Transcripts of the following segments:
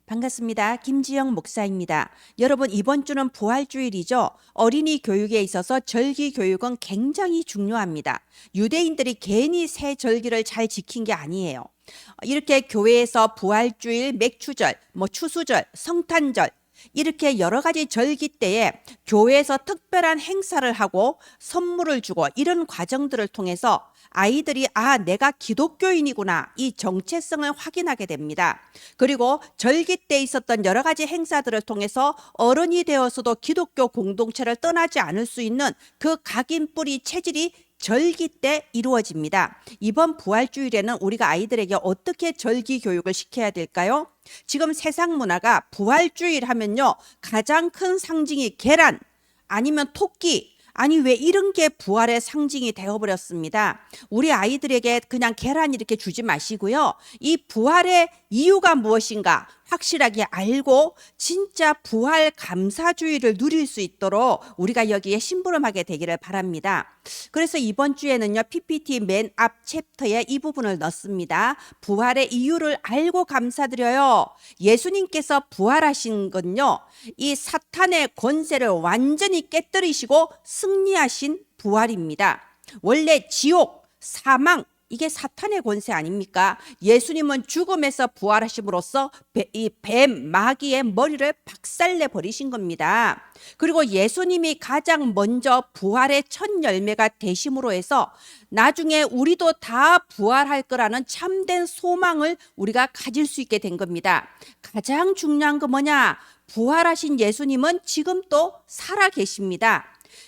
반갑습니다. 김지영 목사입니다. 여러분, 이번 주는 부활주일이죠. 어린이 교육에 있어서 절기 교육은 굉장히 중요합니다. 유대인들이 괜히 새 절기를 잘 지킨 게 아니에요. 이렇게 교회에서 부활주일, 맥추절, 추수절, 성탄절 이렇게 여러 가지 절기 때에 교회에서 특별한 행사를 하고 선물을 주고 이런 과정들을 통해서 아이들이 내가 기독교인이구나 이 정체성을 확인하게 됩니다. 그리고 절기 때 있었던 여러 가지 행사들을 통해서 어른이 되어서도 기독교 공동체를 떠나지 않을 수 있는 그 각인 뿌리 체질이 절기 때 이루어집니다. 이번 부활주일에는 우리가 아이들에게 어떻게 절기 교육을 시켜야 될까요? 지금 세상 문화가 부활주일 하면요, 가장 큰 상징이 계란 아니면 토끼, 아니 왜 이런 게 부활의 상징이 되어버렸습니다. 우리 아이들에게 그냥 계란 이렇게 주지 마시고요, 이 부활의 이유가 무엇인가 확실하게 알고 진짜 부활 감사주의를 누릴 수 있도록 우리가 여기에 심부름하게 되기를 바랍니다. 그래서 이번 주에는요, PPT 맨 앞 챕터에 이 부분을 넣습니다. 부활의 이유를 알고 감사드려요. 예수님께서 부활하신 건요, 이 사탄의 권세를 완전히 깨뜨리시고 승리하신 부활입니다. 원래 지옥, 사망, 이게 사탄의 권세 아닙니까? 예수님은 죽음에서 부활하심으로써 이 뱀, 마귀의 머리를 박살내 버리신 겁니다. 그리고 예수님이 가장 먼저 부활의 첫 열매가 되심으로 해서 나중에 우리도 다 부활할 거라는 참된 소망을 우리가 가질 수 있게 된 겁니다. 가장 중요한 거 뭐냐? 부활하신 예수님은 지금 또 살아 계십니다.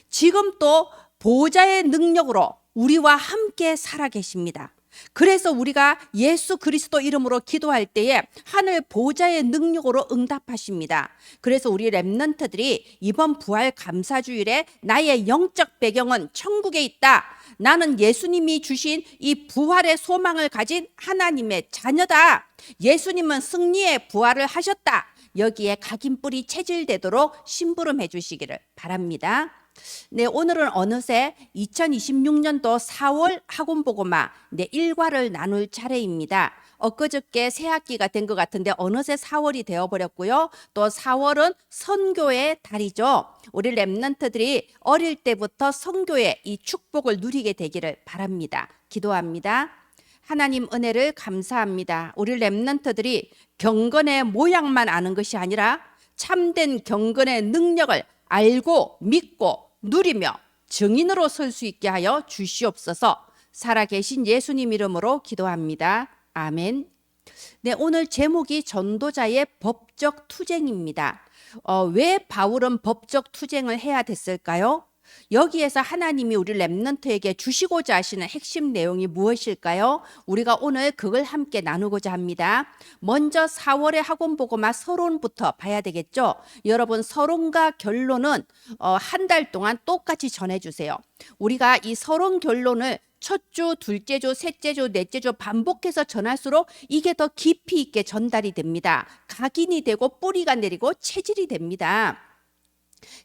지금 또 보좌의 능력으로 우리와 함께 살아 계십니다. 그래서 우리가 예수 그리스도 이름으로 기도할 때에 하늘 보좌의 능력으로 응답하십니다. 그래서 우리 렘넌트들이 이번 부활 감사주일에 나의 영적 배경은 천국에 있다, 나는 예수님이 주신 이 부활의 소망을 가진 하나님의 자녀다, 예수님은 승리의 부활을 하셨다, 여기에 각인뿌리 체질되도록 심부름해 주시기를 바랍니다. 네, 오늘은 어느새 2026년도 4월 학원보고마 일과를 나눌 차례입니다. 엊그저께 새 학기가 된 것 같은데 어느새 4월이 되어버렸고요. 또 4월은 선교의 달이죠. 우리 렘넌트들이 어릴 때부터 선교의 이 축복을 누리게 되기를 바랍니다. 기도합니다. 하나님 은혜를 감사합니다. 우리 렘넌트들이 경건의 모양만 아는 것이 아니라 참된 경건의 능력을 알고 믿고 누리며 증인으로 설 수 있게 하여 주시옵소서. 살아계신 예수님 이름으로 기도합니다. 아멘. 네, 오늘 제목이 전도자의 법적 투쟁입니다. 왜 바울은 법적 투쟁을 해야 됐을까요? 여기에서 하나님이 우리 렘넌트에게 주시고자 하시는 핵심 내용이 무엇일까요? 우리가 오늘 그걸 함께 나누고자 합니다. 먼저 4월의 학원보고마 서론부터 봐야 되겠죠. 여러분, 서론과 결론은 한 달 동안 똑같이 전해주세요. 우리가 이 서론 결론을 첫 주, 둘째 주, 셋째 주, 넷째 주 반복해서 전할수록 이게 더 깊이 있게 전달이 됩니다. 각인이 되고 뿌리가 내리고 체질이 됩니다.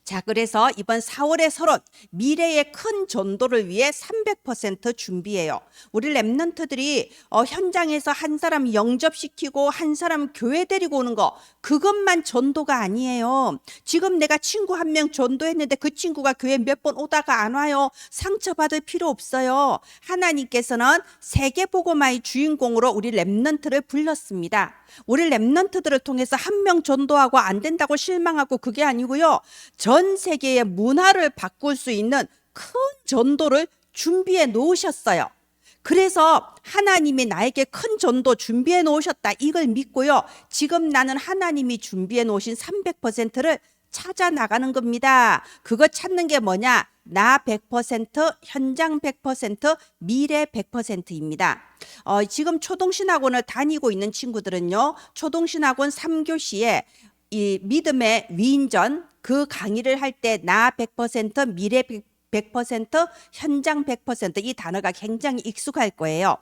자, 그래서 이번 4월의 서론, 미래의 큰 전도를 위해 300% 준비해요. 우리 렘넌트들이 현장에서 한 사람 영접시키고 한 사람 교회 데리고 오는 거, 그것만 전도가 아니에요. 지금 내가 친구 한 명 전도했는데 그 친구가 교회 몇 번 오다가 안 와요. 상처받을 필요 없어요. 하나님께서는 세계복음화의 주인공으로 우리 렘넌트를 불렀습니다. 우리 렘넌트들을 통해서 한 명 전도하고 안 된다고 실망하고 그게 아니고요, 전 세계의 문화를 바꿀 수 있는 큰 전도를 준비해 놓으셨어요. 그래서 하나님이 나에게 큰 전도 준비해 놓으셨다, 이걸 믿고요, 지금 나는 하나님이 준비해 놓으신 300%를 찾아 나가는 겁니다. 그거 찾는 게 뭐냐? 나 100%, 현장 100%, 미래 100%입니다. 지금 초동신학원을 다니고 있는 친구들은요, 초동신학원 3교시에 이 믿음의 위인전 그 강의를 할 때 나 100%, 미래 100%, 현장 100% 이 단어가 굉장히 익숙할 거예요.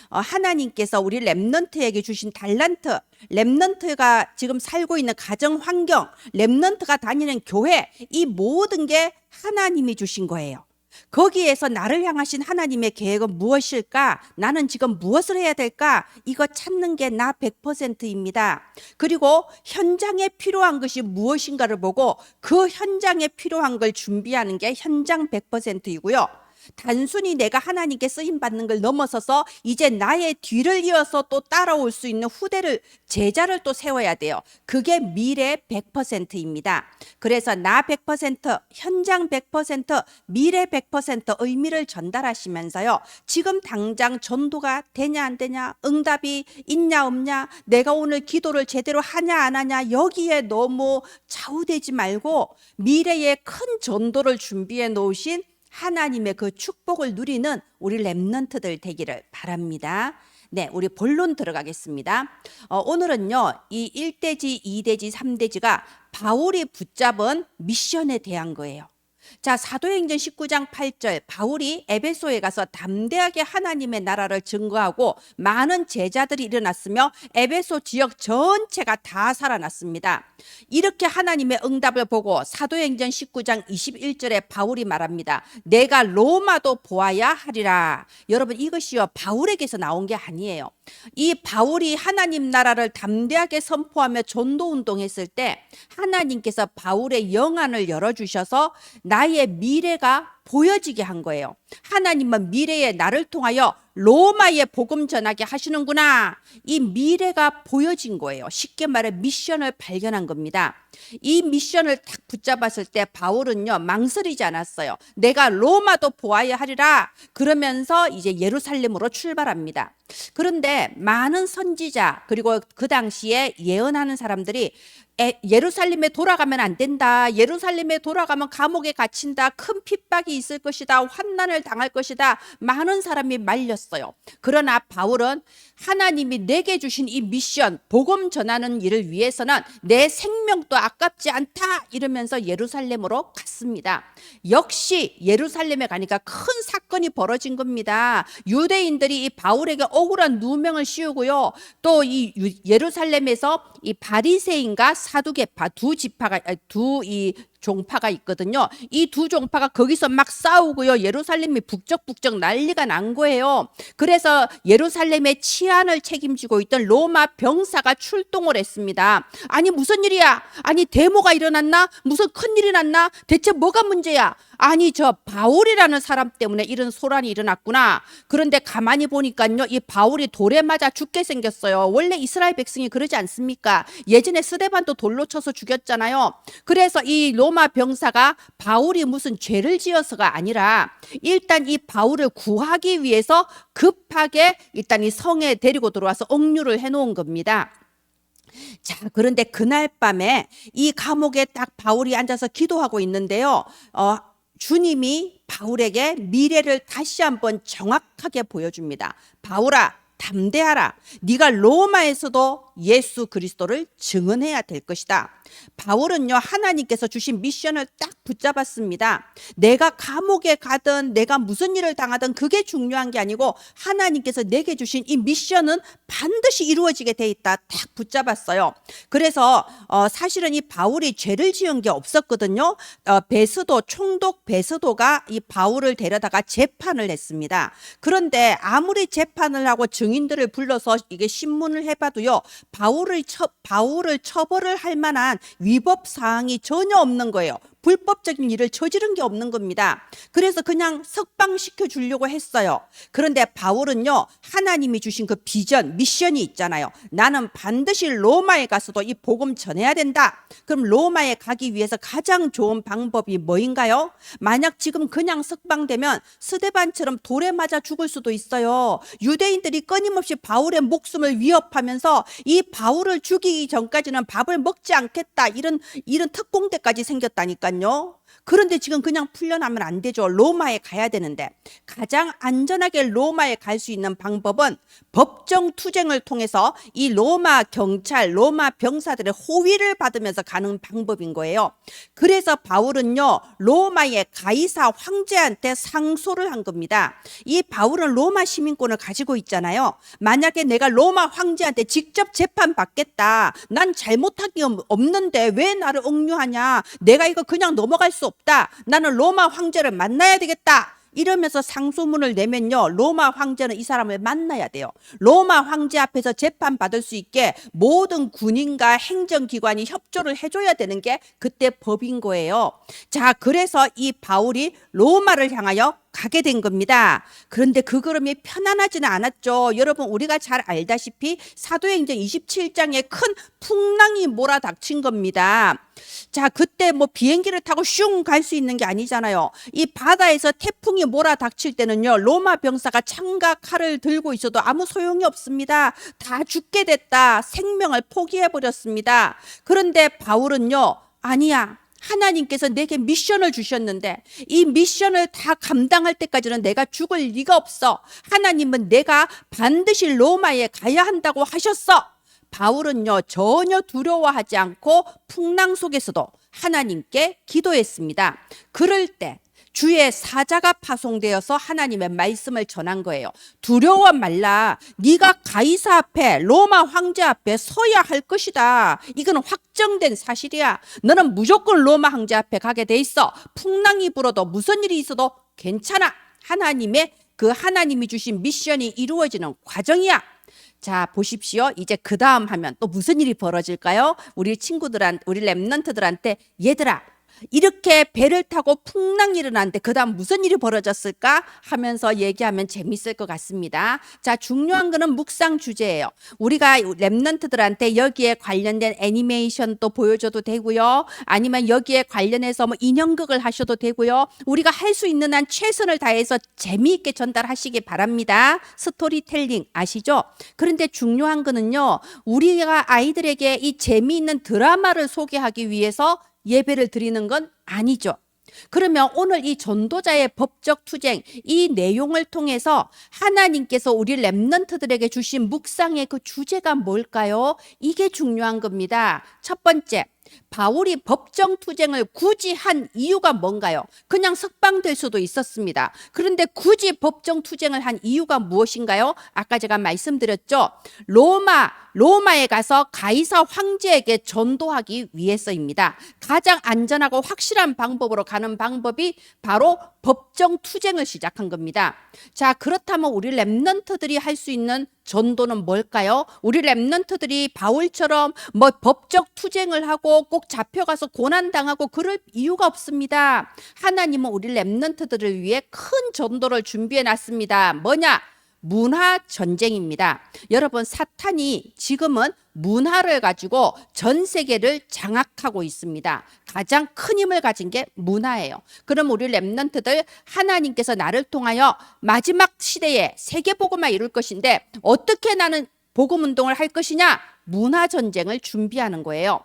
하나님께서 우리 렘넌트에게 주신 달란트, 렘넌트가 지금 살고 있는 가정 환경, 렘넌트가 다니는 교회, 이 모든 게 하나님이 주신 거예요. 거기에서 나를 향하신 하나님의 계획은 무엇일까? 나는 지금 무엇을 해야 될까? 이거 찾는 게 나 100%입니다. 그리고 현장에 필요한 것이 무엇인가를 보고 그 현장에 필요한 걸 준비하는 게 현장 100%이고요. 단순히 내가 하나님께 쓰임 받는 걸 넘어서서 이제 나의 뒤를 이어서 또 따라올 수 있는 후대를, 제자를 또 세워야 돼요. 그게 미래 100%입니다. 그래서 나 100%, 현장 100%, 미래 100% 의미를 전달하시면서요. 지금 당장 전도가 되냐 안 되냐, 응답이 있냐 없냐, 내가 오늘 기도를 제대로 하냐 안 하냐, 여기에 너무 좌우되지 말고 미래의 큰 전도를 준비해 놓으신 하나님의 그 축복을 누리는 우리 렘넌트들 되기를 바랍니다. 네, 우리 본론 들어가겠습니다. 오늘은요, 이 1대지, 2대지, 3대지가 바울이 붙잡은 미션에 대한 거예요. 자, 사도행전 19장 8절, 바울이 에베소에 가서 담대하게 하나님의 나라를 증거하고 많은 제자들이 일어났으며 에베소 지역 전체가 다 살아났습니다. 이렇게 하나님의 응답을 보고 사도행전 19장 21절에 바울이 말합니다. 내가 로마도 보아야 하리라. 여러분, 이것이요 바울에게서 나온 게 아니에요. 이 바울이 하나님 나라를 담대하게 선포하며 전도 운동했을 때 하나님께서 바울의 영안을 열어주셔서 나의 미래가 보여지게 한 거예요. 하나님은 미래에 나를 통하여 로마에 복음 전하게 하시는구나. 이 미래가 보여진 거예요. 쉽게 말해 미션을 발견한 겁니다. 이 미션을 딱 붙잡았을 때 바울은요 망설이지 않았어요. 내가 로마도 보아야 하리라. 그러면서 이제 예루살렘으로 출발합니다. 그런데 많은 선지자 그리고 그 당시에 예언하는 사람들이 예루살렘에 돌아가면 안 된다. 예루살렘에 돌아가면 감옥에 갇힌다. 큰 핍박이 있을 것이다. 환난을 당할 것이다. 많은 사람이 말렸어요. 그러나 바울은 하나님이 내게 주신 이 미션, 복음 전하는 일을 위해서는 내 생명도 아깝지 않다. 이러면서 예루살렘으로 갔습니다. 역시 예루살렘에 가니까 큰 사건이 벌어진 겁니다. 유대인들이 이 바울에게 억울한 누명을 씌우고요. 또 이 예루살렘에서 이 바리새인과 사두개파 이 종파가 있거든요. 이 두 종파가 거기서 막 싸우고요. 예루살렘이 북적북적 난리가 난 거예요. 그래서 예루살렘의 치안을 책임지고 있던 로마 병사가 출동을 했습니다. 아니 무슨 일이야? 아니 데모가 일어났나? 무슨 큰일이 났나? 대체 뭐가 문제야? 아니 저 바울이라는 사람 때문에 이런 소란이 일어났구나. 그런데 가만히 보니까요. 이 바울이 돌에 맞아 죽게 생겼어요. 원래 이스라엘 백성이 그러지 않습니까? 예전에 스데반도 돌로 쳐서 죽였잖아요. 그래서 이 로마 병사가 바울이 무슨 죄를 지어서가 아니라 일단 이 바울을 구하기 위해서 급하게 일단 이 성에 데리고 들어와서 억류를 해놓은 겁니다. 자, 그런데 그날 밤에 이 감옥에 딱 바울이 앉아서 기도하고 있는데요. 주님이 바울에게 미래를 다시 한번 정확하게 보여줍니다. 바울아, 담대하라. 네가 로마에서도 예수 그리스도를 증언해야 될 것이다. 바울은요 하나님께서 주신 미션을 딱 붙잡았습니다. 내가 감옥에 가든 내가 무슨 일을 당하든 그게 중요한 게 아니고 하나님께서 내게 주신 이 미션은 반드시 이루어지게 돼 있다. 딱 붙잡았어요. 그래서 사실은 이 바울이 죄를 지은 게 없었거든요. 베스도 총독 베스도가 이 바울을 데려다가 재판을 했습니다. 그런데 아무리 재판을 하고 증인들을 불러서 이게 신문을 해봐도요 바울을 처벌을 할 만한 위법 사항이 전혀 없는 거예요. 불법적인 일을 저지른 게 없는 겁니다. 그래서 그냥 석방시켜 주려고 했어요. 그런데 바울은요 하나님이 주신 그 비전, 미션이 있잖아요. 나는 반드시 로마에 가서도 이 복음 전해야 된다. 그럼 로마에 가기 위해서 가장 좋은 방법이 뭐인가요? 만약 지금 그냥 석방되면 스데반처럼 돌에 맞아 죽을 수도 있어요. 유대인들이 끊임없이 바울의 목숨을 위협하면서 이 바울을 죽이기 전까지는 밥을 먹지 않겠다. 이런 특공대까지 생겼다니까요. 그런데 지금 그냥 풀려나면 안 되죠. 로마에 가야 되는데 가장 안전하게 로마에 갈 수 있는 방법은 법정 투쟁을 통해서 이 로마 경찰, 로마 병사들의 호위를 받으면서 가는 방법인 거예요. 그래서 바울은요 로마의 가이사 황제한테 상소를 한 겁니다. 이 바울은 로마 시민권을 가지고 있잖아요. 만약에 내가 로마 황제한테 직접 재판 받겠다. 난 잘못한 게 없는데 왜 나를 억류하냐. 내가 이거 그냥 넘어갈 수 수 없다. 나는 로마 황제를 만나야 되겠다. 이러면서 상소문을 내면요, 로마 황제는 이 사람을 만나야 돼요. 로마 황제 앞에서 재판받을 수 있게 모든 군인과 행정기관이 협조를 해줘야 되는 게 그때 법인 거예요. 자, 그래서 이 바울이 로마를 향하여 가게 된 겁니다. 그런데 그 걸음이 편안하지는 않았죠. 여러분, 우리가 잘 알다시피 사도행전 27장에 큰 풍랑이 몰아닥친 겁니다. 자, 그때 뭐 비행기를 타고 슝 갈 수 있는 게 아니잖아요. 이 바다에서 태풍이 몰아닥칠 때는요, 로마 병사가 창과 칼을 들고 있어도 아무 소용이 없습니다. 다 죽게 됐다. 생명을 포기해 버렸습니다. 그런데 바울은요, 아니야. 하나님께서 내게 미션을 주셨는데 이 미션을 다 감당할 때까지는 내가 죽을 리가 없어. 하나님은 내가 반드시 로마에 가야 한다고 하셨어. 바울은요, 전혀 두려워하지 않고 풍랑 속에서도 하나님께 기도했습니다. 그럴 때 주의 사자가 파송되어서 하나님의 말씀을 전한 거예요. 두려워 말라. 네가 가이사 앞에, 로마 황제 앞에 서야 할 것이다. 이건 확정된 사실이야. 너는 무조건 로마 황제 앞에 가게 돼 있어. 풍랑이 불어도 무슨 일이 있어도 괜찮아. 하나님이 주신 미션이 이루어지는 과정이야. 자, 보십시오. 이제 그 다음 하면 또 무슨 일이 벌어질까요? 우리 랩런트들한테, 얘들아, 이렇게 배를 타고 풍랑이 일어났는데 그 다음 무슨 일이 벌어졌을까 하면서 얘기하면 재밌을 것 같습니다. 자, 중요한 거는 묵상 주제예요. 우리가 랩런트들한테 여기에 관련된 애니메이션도 보여줘도 되고요, 아니면 여기에 관련해서 뭐 인형극을 하셔도 되고요, 우리가 할 수 있는 한 최선을 다해서 재미있게 전달하시기 바랍니다. 스토리텔링 아시죠? 그런데 중요한 거는요, 우리가 아이들에게 이 재미있는 드라마를 소개하기 위해서 예배를 드리는 건 아니죠. 그러면 오늘 이 전도자의 법적 투쟁, 이 내용을 통해서 하나님께서 우리 랩런트들에게 주신 묵상의 그 주제가 뭘까요? 이게 중요한 겁니다. 첫 번째, 바울이 법정 투쟁을 굳이 한 이유가 뭔가요? 그냥 석방될 수도 있었습니다. 그런데 굳이 법정 투쟁을 한 이유가 무엇인가요? 아까 제가 말씀드렸죠. 로마에 가서 가이사 황제에게 전도하기 위해서입니다. 가장 안전하고 확실한 방법으로 가는 방법이 바로 법정 투쟁을 시작한 겁니다. 자, 그렇다면 우리 랩런트들이 할 수 있는 전도는 뭘까요? 우리 랩런트들이 바울처럼 뭐 법적 투쟁을 하고 꼭 잡혀가서 고난당하고 그럴 이유가 없습니다. 하나님은 우리 랩런트들을 위해 큰 전도를 준비해 놨습니다. 뭐냐? 문화 전쟁입니다. 여러분, 사탄이 지금은 문화를 가지고 전 세계를 장악하고 있습니다. 가장 큰 힘을 가진 게 문화예요. 그럼 우리 랩런트들, 하나님께서 나를 통하여 마지막 시대에 세계복음화 이룰 것인데 어떻게 나는 복음운동을 할 것이냐? 문화 전쟁을 준비하는 거예요.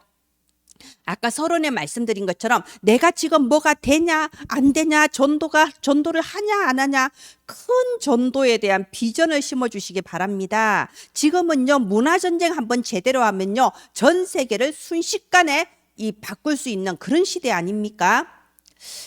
아까 서론에 말씀드린 것처럼 내가 지금 뭐가 되냐 안 되냐, 전도를 하냐 안 하냐, 큰 전도에 대한 비전을 심어주시기 바랍니다. 지금은요, 문화전쟁 한번 제대로 하면요, 전 세계를 순식간에 바꿀 수 있는 그런 시대 아닙니까?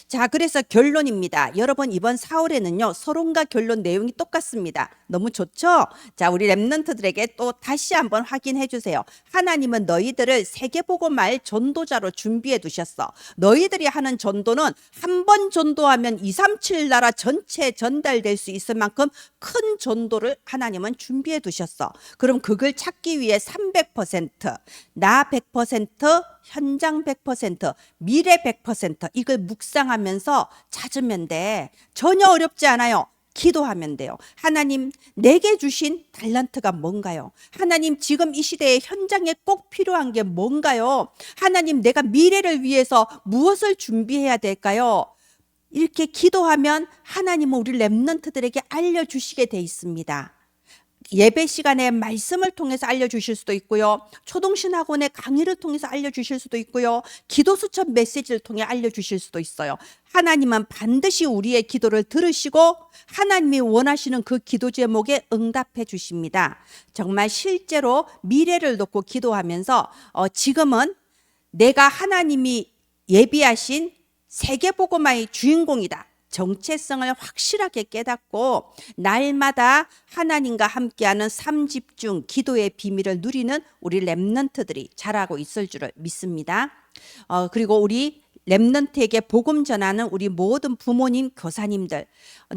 자, 그래서 결론입니다. 여러분, 이번 4월에는요, 서론과 결론 내용이 똑같습니다. 너무 좋죠? 자, 우리 랩런트들에게 또 다시 한번 확인해 주세요. 하나님은 너희들을 세계복음화의 전도자로 준비해 두셨어. 너희들이 하는 전도는 한 번 전도하면 237 나라 전체에 전달될 수 있을 만큼 큰 전도를 하나님은 준비해 두셨어. 그럼 그걸 찾기 위해 300%, 나 100%, 현장 100%, 미래 100% 이걸 묵상하면서 찾으면 돼. 전혀 어렵지 않아요. 기도하면 돼요. 하나님, 내게 주신 달란트가 뭔가요? 하나님, 지금 이 시대에 현장에 꼭 필요한 게 뭔가요? 하나님, 내가 미래를 위해서 무엇을 준비해야 될까요? 이렇게 기도하면 하나님은 우리 랩런트들에게 알려주시게 돼 있습니다. 예배 시간에 말씀을 통해서 알려주실 수도 있고요, 초동신학원의 강의를 통해서 알려주실 수도 있고요, 기도 수첩 메시지를 통해 알려주실 수도 있어요. 하나님은 반드시 우리의 기도를 들으시고 하나님이 원하시는 그 기도 제목에 응답해 주십니다. 정말 실제로 미래를 놓고 기도하면서 지금은 내가 하나님이 예비하신 세계복음화의 주인공이다, 정체성을 확실하게 깨닫고 날마다 하나님과 함께하는 삶집중 기도의 비밀을 누리는 우리 랩런트들이 자라고 있을 줄을 믿습니다. 그리고 우리 렘넌트에게 복음 전하는 우리 모든 부모님, 교사님들,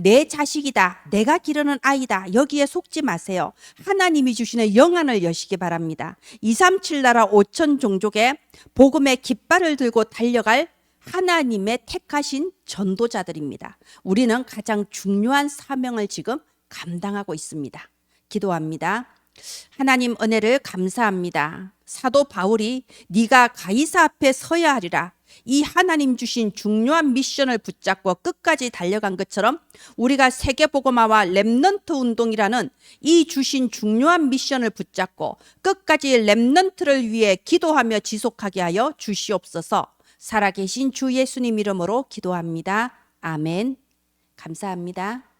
내 자식이다, 내가 기르는 아이다, 여기에 속지 마세요. 하나님이 주시는 영안을 여시기 바랍니다. 237 나라 5천 종족의 복음의 깃발을 들고 달려갈 하나님의 택하신 전도자들입니다. 우리는 가장 중요한 사명을 지금 감당하고 있습니다. 기도합니다. 하나님 은혜를 감사합니다. 사도 바울이 네가 가이사 앞에 서야 하리라, 이 하나님 주신 중요한 미션을 붙잡고 끝까지 달려간 것처럼 우리가 세계복음화와 렘넌트 운동이라는 이 주신 중요한 미션을 붙잡고 끝까지 렘넌트를 위해 기도하며 지속하게 하여 주시옵소서. 살아계신 주 예수님 이름으로 기도합니다. 아멘. 감사합니다.